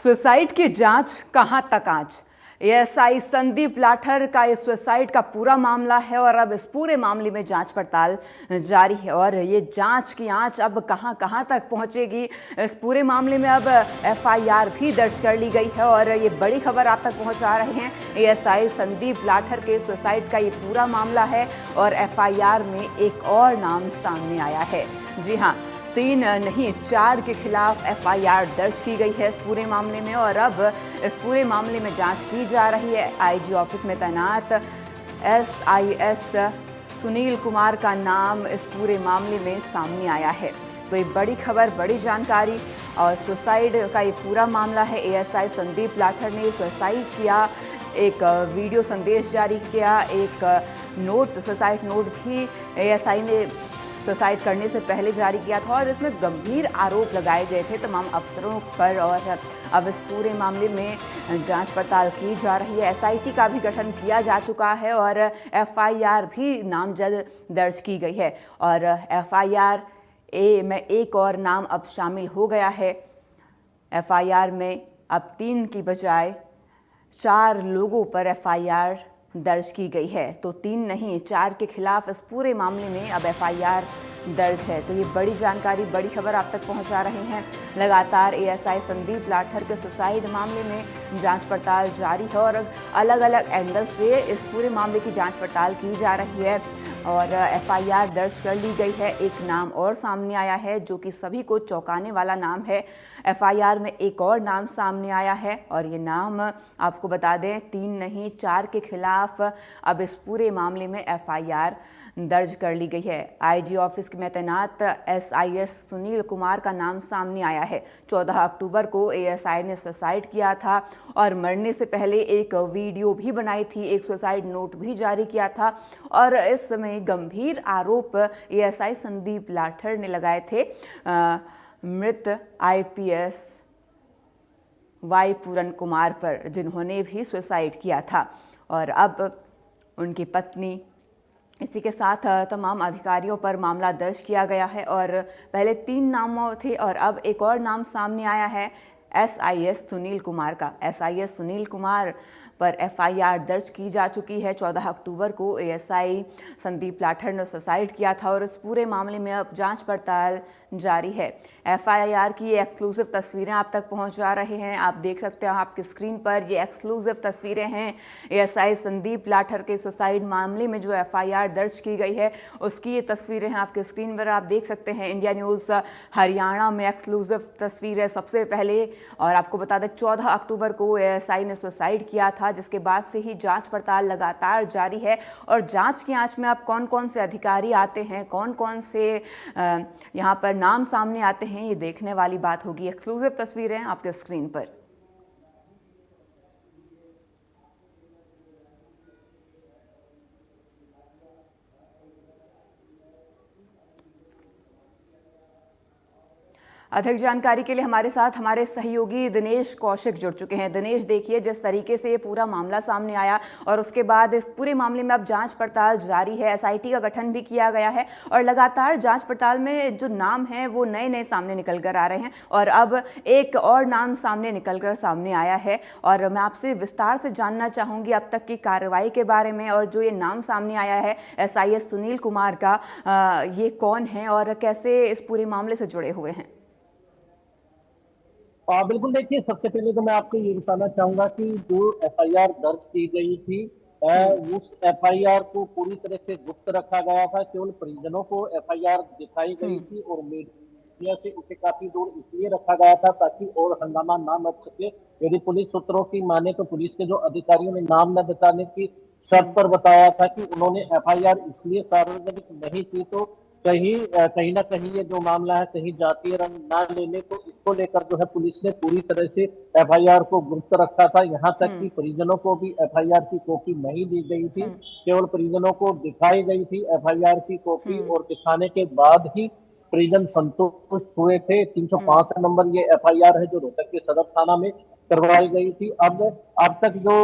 Suicide की जांच कहां तक आज। एएसआई संदीप लाठर का इस सुसाइड का पूरा मामला है और अब इस पूरे मामले में जांच पड़ताल जारी है और ये जांच की आंच अब कहां कहां तक पहुंचेगी। इस पूरे मामले में अब एफआईआर भी दर्ज कर ली गई है और ये बड़ी खबर आप तक पहुंचा रहे हैं। एएसआई संदीप लाठर के सुसाइड का ये पूरा मामला है और एफआईआर में एक और नाम सामने आया है। जी हाँ, 3 नहीं 4 के खिलाफ एफआईआर दर्ज की गई है इस पूरे मामले में और अब इस पूरे मामले में जांच की जा रही है। आईजी ऑफिस में तैनात एसआईएस सुनील कुमार का नाम इस पूरे मामले में सामने आया है। तो ये बड़ी खबर, बड़ी जानकारी और सुसाइड का ये पूरा मामला है। एएसआई संदीप लाठर ने सुसाइड किया, एक वीडियो संदेश जारी किया, एक नोट, सुसाइड नोट भी एएसआई ने सुसाइड करने से पहले जारी किया था और इसमें गंभीर आरोप लगाए गए थे तमाम अफसरों पर और अब इस पूरे मामले में जांच पड़ताल की जा रही है। एसआईटी का भी गठन किया जा चुका है और एफआईआर भी नामजद दर्ज की गई है और एफआईआर में एक और नाम अब शामिल हो गया है। एफआईआर में अब 3 की बजाय 4 लोगों पर एफआईआर दर्ज की गई है। तो 3 नहीं 4 के खिलाफ इस पूरे मामले में अब एफआईआर दर्ज है। तो ये बड़ी जानकारी, बड़ी खबर आप तक पहुंचा रहे हैं। लगातार एएसआई संदीप लाठर के सुसाइड मामले में जांच पड़ताल जारी है और अलग अलग एंगल से इस पूरे मामले की जांच पड़ताल की जा रही है और एफआईआर दर्ज कर ली गई है। एक नाम और सामने आया है जो कि सभी को चौंकाने वाला नाम है। एफआईआर में एक और नाम सामने आया है और ये नाम आपको बता दें 3 नहीं 4 के खिलाफ अब इस पूरे मामले में एफआईआर दर्ज कर ली गई है। आईजी ऑफिस में तैनात एसआईएस सुनील कुमार का नाम सामने आया है। 14 अक्टूबर को एएसआई ने सुसाइड किया था और मरने से पहले एक वीडियो भी बनाई थी, एक सुसाइड नोट भी जारी किया था और इस समय गंभीर आरोप एएसआई संदीप लाठर ने लगाए थे मृत आईपीएस वाई पूरन कुमार पर, जिन्होंने भी सुसाइड किया था और अब उनकी पत्नी, इसी के साथ तमाम अधिकारियों पर मामला दर्ज किया गया है और पहले 3 नामों थे और अब एक और नाम सामने आया है एसआईएस सुनील कुमार का। एसआईएस सुनील कुमार पर एफआईआर दर्ज की जा चुकी है। 14 अक्टूबर को एएसआई संदीप लाठर ने सुसाइड किया था और इस पूरे मामले में अब जांच पड़ताल जारी है। एफआईआर की ये एक्सक्लूसिव तस्वीरें आप तक पहुंचा रहे हैं। आप देख सकते हैं आपकी स्क्रीन पर ये एक्सक्लूसिव तस्वीरें हैं। एएसआई संदीप लाठर के सुसाइड मामले में जो एफआईआर दर्ज की गई है उसकी ये तस्वीरें हैं आपकी स्क्रीन पर, आप देख सकते हैं। इंडिया न्यूज़ हरियाणा में एक्सक्लूसिव तस्वीर है सबसे पहले और आपको बता दें 14 अक्टूबर को एएसआई ने सुसाइड किया था, जिसके बाद से ही जांच पड़ताल लगातार जारी है और जांच की आंच में अब कौन कौन से अधिकारी आते हैं, कौन कौन से यहाँ पर नाम सामने आते हैं, ये देखने वाली बात होगी। एक्सक्लूसिव तस्वीरें आपके स्क्रीन पर। अधिक जानकारी के लिए हमारे साथ हमारे सहयोगी दिनेश कौशिक जुड़ चुके हैं। दिनेश, देखिए जिस तरीके से ये पूरा मामला सामने आया और उसके बाद इस पूरे मामले में अब जांच पड़ताल जारी है, एसआईटी का गठन भी किया गया है और लगातार जांच पड़ताल में जो नाम हैं वो नए नए सामने निकल कर आ रहे हैं और अब एक और नाम सामने आया है और मैं आपसे विस्तार से जानना चाहूँगी अब तक की कार्रवाई के बारे में और जो ये नाम सामने आया है एसआईएस सुनील कुमार का, ये कौन है और कैसे इस पूरे मामले से जुड़े हुए हैं। बिल्कुल, देखिए सबसे पहले तो मैं आपको ये बताना चाहूंगा कि जो एफआईआर दर्ज की गई थी उस एफआईआर को पूरी तरह से गुप्त रखा गया था। केवल परिजनों को एफआईआर दिखाई गई थी और मीडिया से उसे काफी दूर इसलिए रखा गया था ताकि और हंगामा ना मच सके। यदि पुलिस सूत्रों की माने तो पुलिस के जो अधिकारियों ने नाम न बताने की शर्त पर बताया था कि उन्होंने एफआईआर इसलिए सार्वजनिक नहीं की तो कहीं ना कहीं ये जो मामला है कहीं जातीय रंग ना लेने, तो इसको लेकर जो है पुलिस ने पूरी तरह से एफआईआर को गुप्त रखा था। यहाँ तक कि परिजनों को भी एफआईआर की कॉपी नहीं दी गई थी, केवल परिजनों को दिखाई गई थी एफआईआर की कॉपी और दिखाने के बाद ही परिजन संतुष्ट हुए थे। 305 नंबर ये एफआईआर है जो रोहतक के सदर थाना में करवाई गई थी। अब तक जो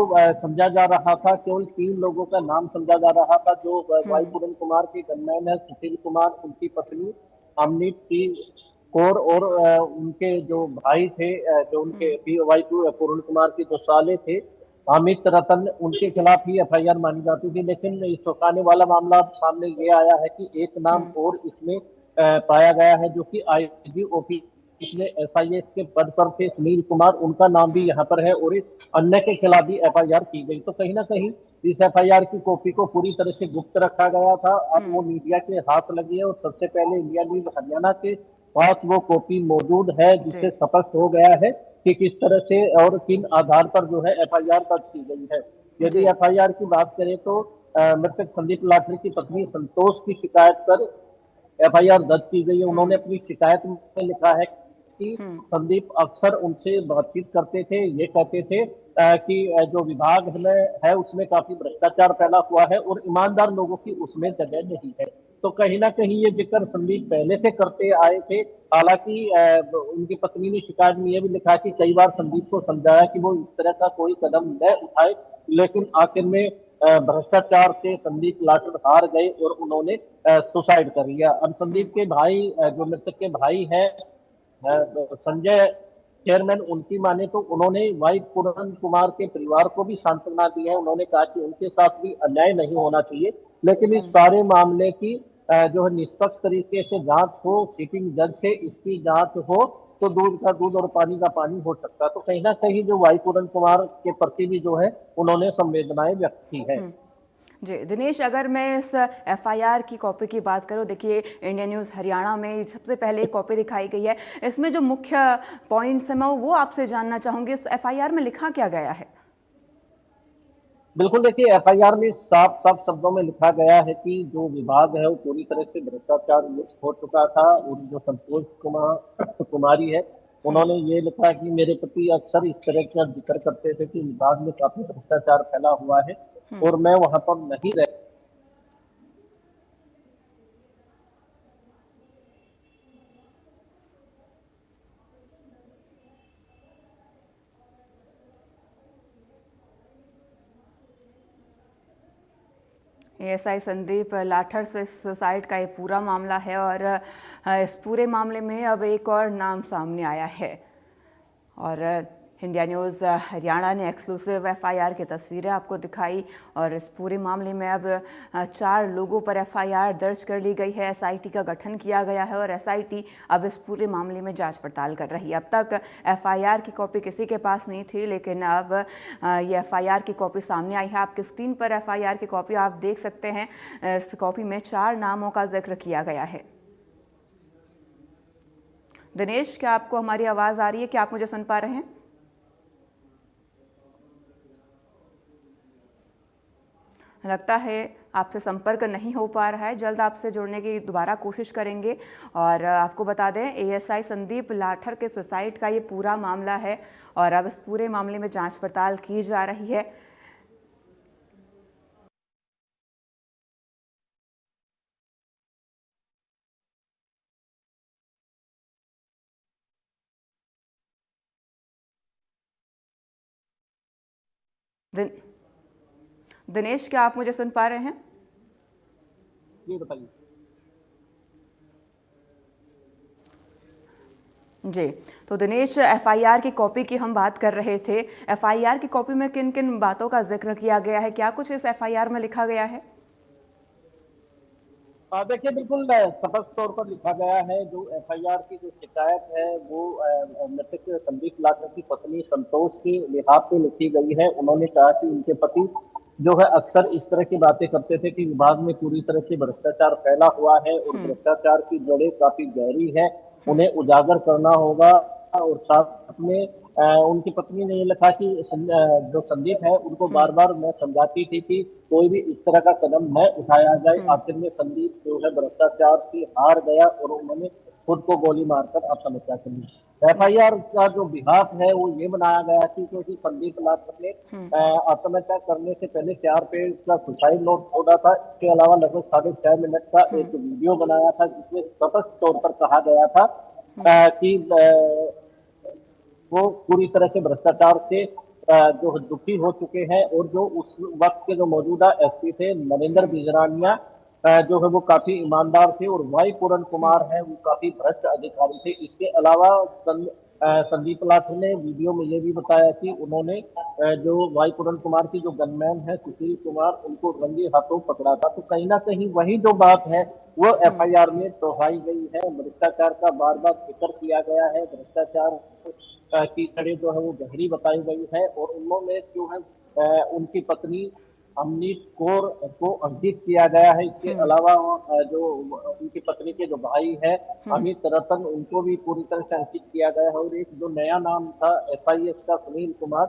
समझा जा रहा था, केवल 3 लोगों का नाम समझा जा रहा था। जो वाई पूरन कुमार के गनमैन है सुशील कुमार, उनकी पत्नी अमनीत की कौर और उनके जो भाई थे, जो उनके पीवाई पूर्ण कुमार के जो साले थे अमित रतन, उनके खिलाफ ही एफआईआर मानी जाती थी। लेकिन ये चौंकाने वाला मामला अब सामने ये आया है कि एक नाम और इसमें पाया गया है, जो कि आईजी ओपी में एसआईएस के पद पर थे सुनील कुमार, उनका नाम भी यहाँ पर है और अन्य के खिलाफ भी एफआईआर की गई। तो कहीं ना कहीं इस एफआईआर की कॉपी को पूरी तरह से गुप्त रखा गया था, अब वो मीडिया के हाथ लगी है और सबसे पहले इंडिया न्यूज हरियाणा के पास वो कॉपी मौजूद है, जिससे जी स्पष्ट हो गया है कि किस तरह से और किन आधार पर जो है एफआईआर दर्ज की गई है। यदि जी एफआईआर की बात करें तो मृतक संदीप लाठरी की पत्नी संतोष की शिकायत पर एफआईआर दर्ज की गई है। उन्होंने अपनी शिकायत में लिखा है कि संदीप अक्सर उनसे बातचीत करते थे, ये कहते थे कि जो विभाग में है उसमें काफी भ्रष्टाचार फैला हुआ है और ईमानदार लोगों की उसमें जगह नहीं है। तो कहीं ना कहीं ये जिक्र संदीप पहले से करते आए थे। हालांकि उनकी पत्नी ने शिकायत में ये भी लिखा कि कई बार संदीप को समझाया कि वो इस तरह का कोई कदम न उठाए, लेकिन आखिर में भ्रष्टाचार से संदीप लाठर हार गए और उन्होंने सुसाइड कर लिया। अब संदीप के भाई, जो मृतक के भाई हैं संजय चेयरमैन, उनकी माने तो उन्होंने वाई पूरन कुमार के परिवार को भी सांत्वना दी है। उन्होंने कहा कि उनके साथ भी अन्याय नहीं होना चाहिए, लेकिन इस सारे मामले की जो है निष्पक्ष तरीके से जांच हो, सिटिंग जज से इसकी जांच हो तो दूध का दूध और पानी का पानी हो सकता है। तो कहीं ना कहीं जो वाई पूरन कुमार के प्रति भी जो है उन्होंने संवेदनाएं व्यक्त की है। जी दिनेश, अगर मैं इस एफआईआर की कॉपी की बात करूं, देखिए इंडिया न्यूज़ हरियाणा में सबसे पहले एक कॉपी दिखाई गई है। इसमें जो मुख्य पॉइंट्स हैं मैं वो आपसे जानना चाहूंगी, इस एफआईआर में लिखा क्या गया है? बिल्कुल, देखिए एफआईआर में साफ साफ शब्दों में लिखा गया है कि जो विभाग है वो पूरी तरह से भ्रष्टाचार मुक्त हो चुका था। और जो संतोष कुमारी है, उन्होंने ये लिखा कि मेरे पति अक्सर इस तरह का जिक्र करते थे कि विभाग में काफी भ्रष्टाचार फैला हुआ है और मैं वहां पर नहीं रह। एएसआई संदीप लाठर से सुसाइड का ये पूरा मामला है और इस पूरे मामले में अब एक और नाम सामने आया है और इंडिया न्यूज़ हरियाणा ने एक्सक्लूसिव एफआईआर की तस्वीरें आपको दिखाई और इस पूरे मामले में अब 4 लोगों पर एफआईआर दर्ज कर ली गई है। एसआईटी का गठन किया गया है और एसआईटी अब इस पूरे मामले में जांच पड़ताल कर रही है। अब तक एफआईआर की कॉपी किसी के पास नहीं थी, लेकिन अब ये एफआईआर की कॉपी सामने आई है। आपकी स्क्रीन पर एफआईआर की कॉपी आप देख सकते हैं। इस कॉपी में 4 नामों का जिक्र किया गया है। दिनेश, क्या आपको हमारी आवाज़ आ रही है? क्या आप मुझे सुन पा रहे हैं? लगता है आपसे संपर्क नहीं हो पा रहा है। जल्द आपसे जुड़ने की दोबारा कोशिश करेंगे। और आपको बता दें, एएसआई संदीप लाठर के सुसाइड का ये पूरा मामला है और अब इस पूरे मामले में जांच पड़ताल की जा रही है। दिनेश, क्या आप मुझे सुन पा रहे हैं? ये बताइए। जी, तो दिनेश, एफआईआर की कॉपी की हम बात कर रहे थे। एफआईआर की कॉपी में किन किन बातों का जिक्र किया गया है? क्या कुछ इस एफआईआर में लिखा गया है? देखिए, बिल्कुल स्पष्ट तौर पर लिखा गया है। जो एफआईआर की जो शिकायत है वो मृतक संदीप लाठर की पत्नी संतोष के लिहाज पे लिखी गई है। उन्होंने कहा कि उनके पति जो है अक्सर इस तरह की बातें करते थे कि विभाग में पूरी तरह से भ्रष्टाचार फैला हुआ है और भ्रष्टाचार की जड़ें काफी गहरी है, उन्हें उजागर करना होगा। और साथ में उनकी पत्नी ने ये लिखा कि जो संदीप है उनको बार बार मैं समझाती थी कि कोई भी इस तरह का कदम न उठाया जाए। आखिर में संदीप जो है भ्रष्टाचार से हार गया और उन्होंने खुद को गोली मारकर आत्महत्या कर ली। एफआईआर का जो बिहाफ है वो ये बनाया गया कि क्योंकि संदीप लाठर ने आत्महत्या करने से पहले 4 पेज का सुसाइड नोट छोड़ा था। इसके अलावा लगभग 6.5 मिनट का एक वीडियो बनाया था, जिसमें स्पष्ट तौर पर कहा गया था कि वो पूरी तरह से भ्रष्टाचार से जो दुखी हो चुके हैं। और जो उस वक्त के जो मौजूदा एसपी थे नरेंद्र बिजरानिया, जो है वो काफी ईमानदार थे, और वाई पूरन कुमार है वो काफी भ्रष्ट अधिकारी थे। इसके अलावा संदीप लाठ ने वीडियो में ये भी बताया कि उन्होंने जो वाई पूरन कुमार की जो गनमैन है सुशील कुमार, उनको रंगे हाथों पकड़ा था। तो कहीं ना कहीं वही जो बात है वो एफआईआर में दोहराई गई है। भ्रष्टाचार का बार बार जिक्र किया गया है, भ्रष्टाचार की जड़ें जो है वो गहरी बताई गई है, और उन्होंने जो है उनकी पत्नी अमनीत कौर को अंकित किया गया है। इसके अलावा जो उनकी पत्नी के जो भाई है अमित रतन, उनको भी पूरी तरह से अंकित किया गया है। और एक जो नया नाम था एसआईएस का सुनील कुमार,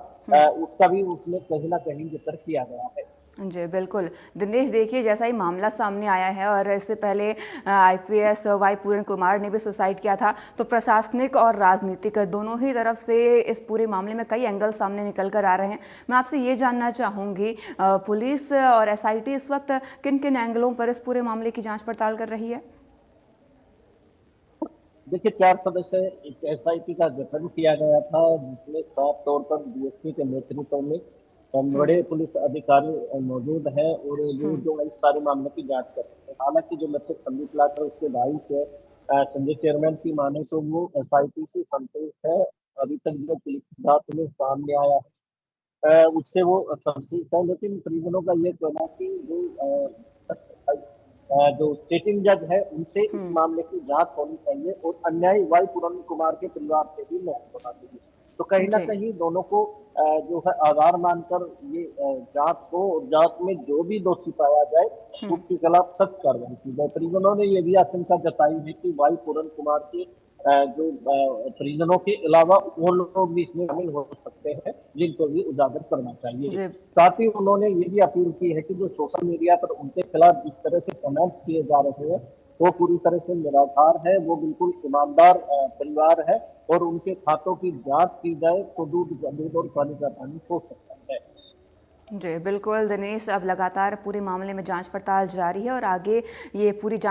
उसका भी उसमें कहीं ना कहीं जिक्र किया गया है। जी बिल्कुल। दिनेश, देखिए जैसा ही मामला सामने आया है और इससे पहले आईपीएस वाई पूरन कुमार ने भी सुसाइड किया था, तो प्रशासनिक और राजनीतिक दोनों ही तरफ से इस पूरे मामले में कई एंगल सामने निकल कर आ रहे हैं। मैं आपसे ये जानना चाहूँगी, पुलिस और एसआईटी इस वक्त किन किन एंगलों पर इस पूरे मामले की जाँच पड़ताल कर रही है? देखिए, 4 सदस्य एक एसआईटी का गठन किया गया था, जिसमें साफ तौर पर डीएसपी के नेतृत्व में बड़े पुलिस अधिकारी मौजूद हैं, और वो जो है इस सारे मामले की जांच कर रहे हैं। हालांकि जो मृतक संदीप लाठ है उसके भाई से संजय चेयरमैन की माने तो वो एसआईटी से संतुष्ट है। अभी तक जो पुलिस जांच में सामने आया है उससे वो संतुष्ट है, लेकिन परिजनों का ये कहना है कि जो सिटिंग जज है उनसे इस मामले की जांच होनी चाहिए, और अन्यायी वाई पूरन कुमार के परिवार से भी नहीं होना चाहिए। तो कहीं ना जी कहीं दोनों को जो है आधार मानकर ये जांच हो, और जांच में जो भी दोषी पाया जाए उसके खिलाफ सख्त कार्रवाई की जाए। परिजनों ने ये भी आशंका जताई है कि वाई पूरन कुमार के जो परिजनों के अलावा वो लोग भी इसमें शामिल हो सकते हैं, जिनको भी उजागर करना चाहिए। जी साथ ही उन्होंने ये भी अपील की है कि जो सोशल मीडिया पर उनके खिलाफ जिस तरह से कमेंट किए जा रहे हैं वो पूरी तरह से निराधार है। वो बिल्कुल ईमानदार परिवार है, और उनके खातों की जांच की जाए तो दूध और पानी का पानी हो सकता है। जी बिल्कुल दिनेश, अब लगातार पूरे मामले में जांच पड़ताल जारी है और आगे ये पूरी जांच